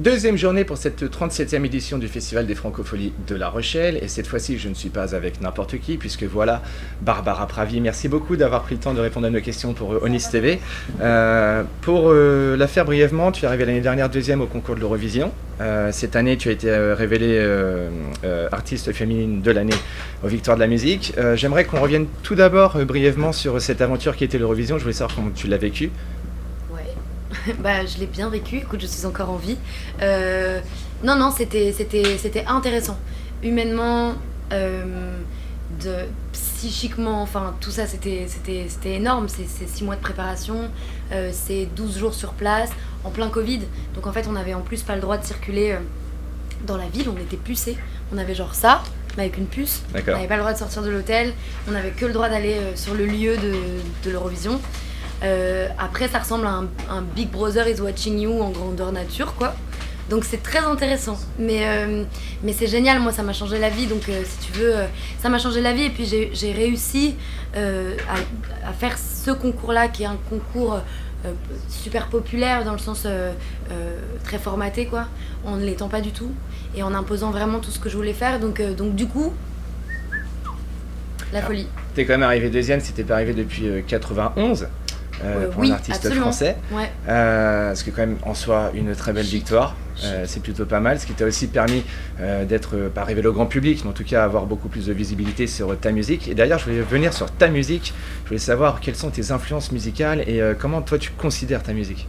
Deuxième journée pour cette 37e édition du Festival des Francopholies de La Rochelle. Et cette fois-ci, je ne suis pas avec n'importe qui, puisque voilà, Barbara Pravi. Merci beaucoup d'avoir pris le temps de répondre à nos questions pour Onis TV. Pour la faire brièvement, tu es arrivée l'année dernière deuxième au concours de l'Eurovision. Cette année, tu as été révélée artiste féminine de l'année aux Victoires de la musique. J'aimerais qu'on revienne tout d'abord brièvement sur cette aventure qui était l'Eurovision. Je voulais savoir comment tu l'as vécue. Bah, je l'ai bien vécu, écoute, je suis encore en vie. Non, c'était intéressant. Humainement, psychiquement, enfin, tout ça, c'était énorme. C'est 6 mois de préparation, c'est 12 jours sur place, en plein Covid. Donc en fait, on n'avait en plus pas le droit de circuler dans la ville, on était pucés. On avait genre ça, mais avec une puce. D'accord. On n'avait pas le droit de sortir de l'hôtel, on n'avait que le droit d'aller sur le lieu de l'Eurovision. Après ça ressemble à un Big Brother is watching you en grandeur nature quoi, donc c'est très intéressant, mais c'est génial. Moi ça m'a changé la vie, donc si tu veux, ça m'a changé la vie. Et puis j'ai réussi à faire ce concours là qui est un concours super populaire dans le sens très formaté quoi, en ne l'étant pas du tout et en imposant vraiment tout ce que je voulais faire, donc du coup la folie. T'es quand même arrivé deuxième, c'était pas arrivé depuis 91. Pour oui, un artiste absolument. français, ouais. Ce qui est quand même en soi une très belle victoire. C'est plutôt pas mal, ce qui t'a aussi permis d'être, pas révélé au grand public, mais en tout cas avoir beaucoup plus de visibilité sur ta musique. Et d'ailleurs, je voulais venir sur ta musique, je voulais savoir quelles sont tes influences musicales et comment toi tu considères ta musique.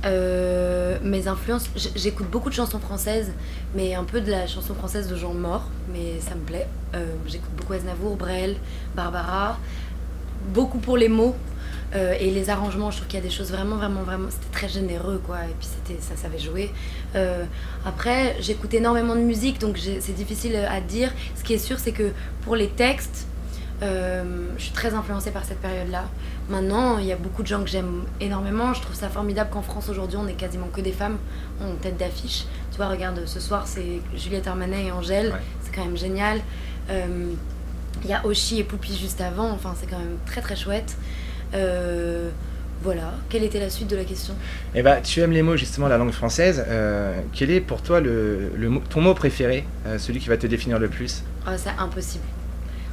Mes influences, j'écoute beaucoup de chansons françaises, mais un peu de la chanson française de gens morts, mais ça me plaît. J'écoute beaucoup Aznavour, Brel, Barbara, beaucoup pour les mots. Et les arrangements, je trouve qu'il y a des choses vraiment, c'était très généreux quoi, et puis ça savait jouer. Après, j'écoute énormément de musique, donc c'est difficile à dire. Ce qui est sûr, c'est que pour les textes, je suis très influencée par cette période-là. Maintenant, il y a beaucoup de gens que j'aime énormément. Je trouve ça formidable qu'en France aujourd'hui, on est quasiment que des femmes en tête d'affiche. Tu vois, regarde, ce soir, c'est Juliette Armanet et Angèle, ouais. C'est quand même génial. Il y a Oshi et Poupie juste avant, enfin c'est quand même très très chouette. Voilà, quelle était la suite de la question? Eh ben, tu aimes les mots, justement, la langue française. Quel est pour toi ton mot préféré, celui qui va te définir le plus? Oh, c'est impossible.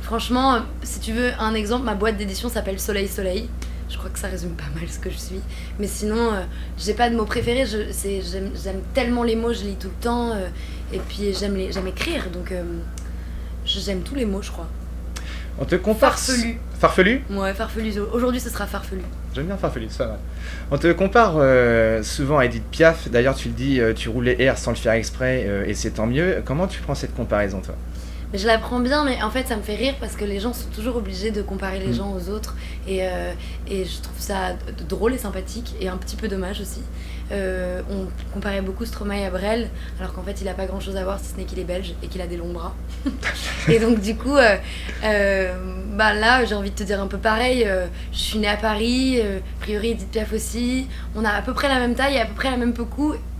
Franchement, si tu veux un exemple, ma boîte d'édition s'appelle Soleil Soleil. Je crois que ça résume pas mal ce que je suis. Mais sinon, j'ai pas de mots préférés. J'aime tellement les mots, je lis tout le temps. Et puis j'aime écrire, donc j'aime tous les mots, je crois. On te compare... Farfelu. Farfelu? Ouais, farfelu. Aujourd'hui, ce sera farfelu. J'aime bien farfelu, ça va. On te compare souvent à Edith Piaf. D'ailleurs, tu le dis, tu roules les airs sans le faire exprès, et c'est tant mieux. Comment tu prends cette comparaison, toi? Je la prends bien, mais en fait, ça me fait rire parce que les gens sont toujours obligés de comparer les gens aux autres. Et je trouve ça drôle et sympathique, et un petit peu dommage aussi. On comparait beaucoup Stromae à Brel, alors qu'en fait, il a pas grand-chose à voir, si ce n'est qu'il est belge et qu'il a des longs bras. Et donc, du coup, bah là, j'ai envie de te dire un peu pareil. Je suis née à Paris, a priori Edith Piaf aussi. On a à peu près la même taille et à peu près la même peau,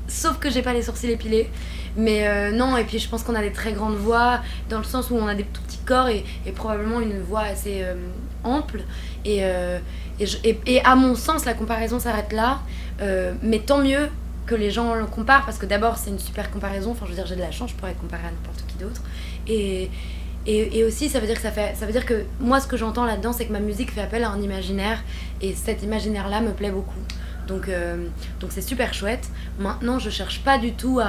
sauf que j'ai pas les sourcils épilés. Mais non, et puis je pense qu'on a des très grandes voix, dans le sens où on a des tout petits corps et probablement une voix assez ample. Et à mon sens, la comparaison s'arrête là. Mais tant mieux que les gens le comparent, parce que d'abord, c'est une super comparaison. Enfin, je veux dire, j'ai de la chance, je pourrais comparer à n'importe qui d'autre. Et aussi, ça veut dire que moi, ce que j'entends là-dedans, c'est que ma musique fait appel à un imaginaire. Et cet imaginaire-là me plaît beaucoup. Donc c'est super chouette. Maintenant, je cherche pas du tout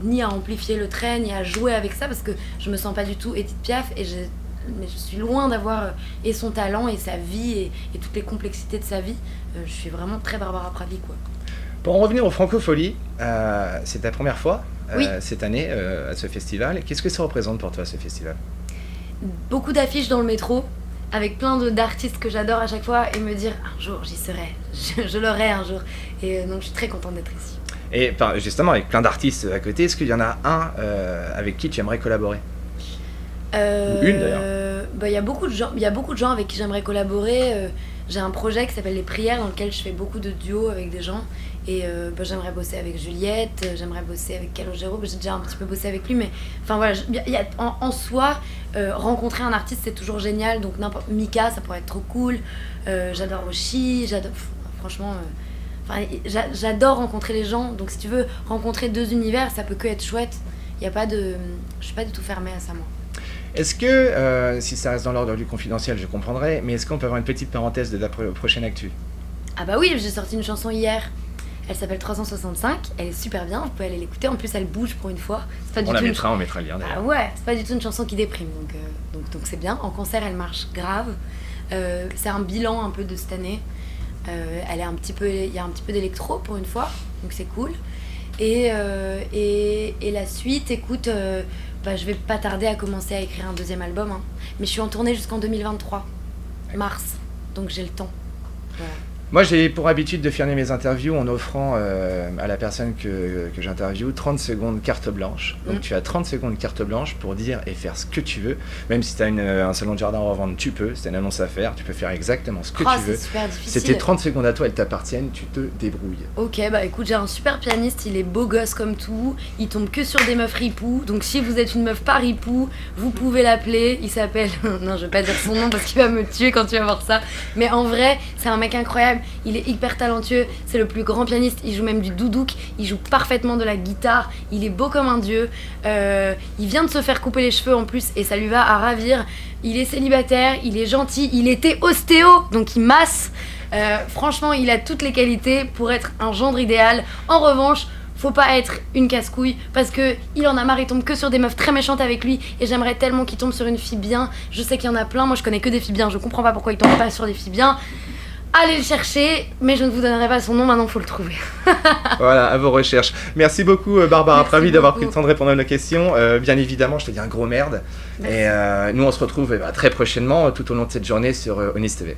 ni à amplifier le trait, ni à jouer avec ça, parce que je me sens pas du tout Edith Piaf, mais je suis loin d'avoir et son talent et sa vie et toutes les complexités de sa vie. Je suis vraiment très Barbara Pravi, quoi. Pour en revenir aux Francopholies, c'est ta première fois oui. Cette année à ce festival. Qu'est-ce que ça représente pour toi, ce festival? Beaucoup d'affiches dans le métro, avec plein d'artistes que j'adore à chaque fois, et me dire un jour j'y serai, je l'aurai un jour. Et donc je suis très contente d'être ici. Et justement, avec plein d'artistes à côté, est-ce qu'il y en a un avec qui tu aimerais collaborer? Ou une d'ailleurs? Il y a beaucoup de gens avec qui j'aimerais collaborer. J'ai un projet qui s'appelle Les Prières, dans lequel je fais beaucoup de duos avec des gens. Et j'aimerais bosser avec Juliette, j'aimerais bosser avec Calogero. J'ai déjà un petit peu bossé avec lui, mais enfin voilà, en soi, rencontrer un artiste c'est toujours génial. Donc Mika, ça pourrait être trop cool. J'adore Oshi, franchement, J'adore rencontrer les gens, donc si tu veux rencontrer 2 univers, ça peut que être chouette. Je suis pas du tout fermée à ça, moi. Est-ce que, si ça reste dans l'ordre du confidentiel, je comprendrai, mais est-ce qu'on peut avoir une petite parenthèse de la prochaine actu? Ah bah oui, j'ai sorti une chanson hier. Elle s'appelle 365, elle est super bien, vous pouvez aller l'écouter. En plus, elle bouge pour une fois. C'est pas On mettra le lien d'ailleurs. Ah ouais, c'est pas du tout une chanson qui déprime, donc c'est bien. En concert, elle marche grave. C'est un bilan un peu de cette année. Il y a un petit peu d'électro pour une fois, donc c'est cool. Et la suite, écoute, je vais pas tarder à commencer à écrire un 2e album, hein. Mais je suis en tournée jusqu'en 2023, mars, donc j'ai le temps. Voilà. Moi, j'ai pour habitude de finir mes interviews en offrant à la personne que j'interviewe 30 secondes carte blanche. Donc tu as 30 secondes carte blanche pour dire et faire ce que tu veux. Même si tu as un salon de jardin à revendre, tu peux. C'est une annonce à faire, tu peux faire exactement ce que tu veux. C'est super difficile. C'était 30 secondes à toi, elles t'appartiennent, tu te débrouilles. Ok, bah écoute, j'ai un super pianiste, il est beau gosse comme tout. Il tombe que sur des meufs ripoux. Donc si vous êtes une meuf pas ripou, vous pouvez l'appeler. Il s'appelle... non, je vais pas dire son nom parce qu'il va me tuer quand tu vas voir ça. Mais en vrai, c'est un mec incroyable. Il est hyper talentueux, c'est le plus grand pianiste, il joue même du doudouk, il joue parfaitement de la guitare, il est beau comme un dieu, il vient de se faire couper les cheveux en plus et ça lui va à ravir, il est célibataire, il est gentil, il était ostéo, donc il masse, franchement il a toutes les qualités pour être un gendre idéal. En revanche, faut pas être une casse-couille parce que il en a marre, il tombe que sur des meufs très méchantes avec lui et j'aimerais tellement qu'il tombe sur une fille bien. Je sais qu'il y en a plein, moi je connais que des filles bien, je comprends pas pourquoi il tombe pas sur des filles bien. Allez le chercher, mais je ne vous donnerai pas son nom, maintenant il faut le trouver. Voilà, à vos recherches. Merci beaucoup Barbara Pravi d'avoir pris le temps de répondre à nos questions. Bien évidemment, je te dis un gros merde. Merci. Et nous on se retrouve très prochainement tout au long de cette journée sur Onis TV.